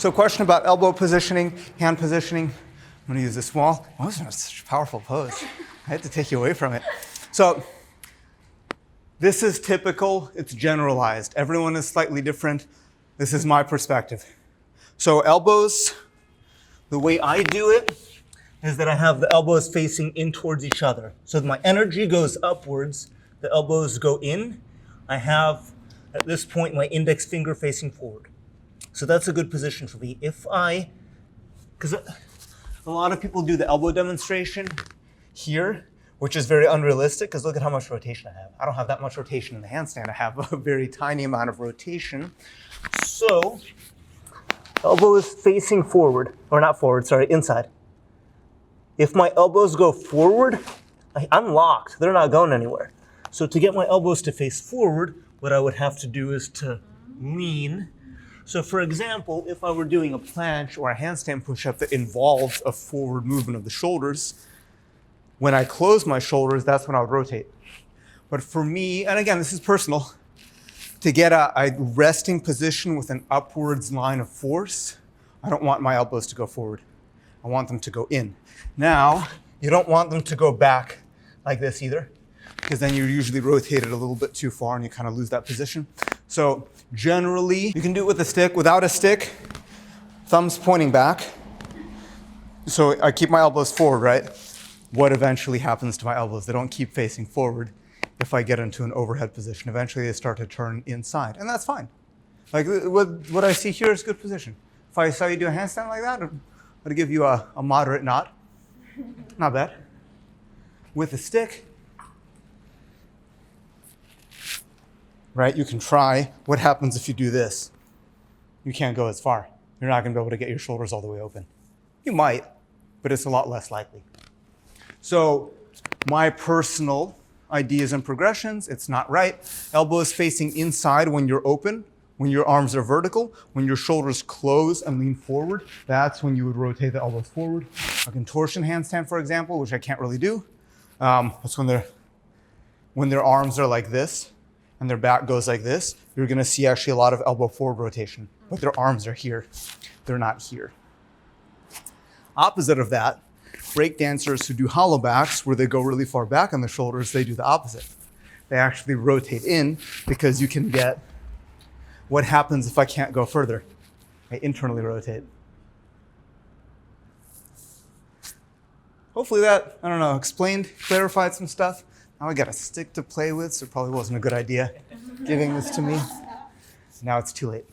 So question about elbow positioning, hand positioning. I'm gonna use this wall. Oh, this is such a powerful pose. I had to take you away from it. So this is typical, it's generalized. Everyone is slightly different. This is my perspective. So elbows, the way I do it is that I have the elbows facing in towards each other. So my energy goes upwards, the elbows go in. I have, at this point, my index finger facing forward. So that's a good position for me. Because a lot of people do the elbow demonstration here, which is very unrealistic because look at how much rotation I have. I don't have that much rotation in the handstand. I have a very tiny amount of rotation. So elbow is facing forward, or not forward, sorry, inside. If my elbows go forward, I'm locked. They're not going anywhere. So to get my elbows to face forward, what I would have to do is to lean. So for example, if I were doing a planche or a handstand push-up that involves a forward movement of the shoulders, when I close my shoulders, that's when I would rotate. But for me, and again, this is personal, to get a resting position with an upwards line of force, I don't want my elbows to go forward. I want them to go in. Now, you don't want them to go back like this either, because then you're usually rotated a little bit too far and you kind of lose that position. So generally, you can do it with a stick. Without a stick, thumbs pointing back. So I keep my elbows forward, right? What eventually happens to my elbows? They don't keep facing forward. If I get into an overhead position, eventually they start to turn inside, and that's fine. Like what I see here is good position. If I saw you do a handstand like that, I'd give you a moderate nod. Not bad. With a stick, right, you can try. What happens if you do this? You can't go as far. You're not gonna be able to get your shoulders all the way open. You might, but it's a lot less likely. So my personal ideas and progressions, it's not right. Elbows facing inside when you're open, when your arms are vertical, when your shoulders close and lean forward, that's when you would rotate the elbows forward. A contortion handstand, for example, which I can't really do, that's when their arms are like this and their back goes like this, you're gonna see actually a lot of elbow forward rotation, but their arms are here, they're not here. Opposite of that, break dancers who do hollow backs, where they go really far back on the shoulders, they do the opposite. They actually rotate in because you can get what happens if I can't go further. I internally rotate. Hopefully that, I don't know, explained, clarified some stuff. Now I got a stick to play with, so it probably wasn't a good idea giving this to me. Now it's too late.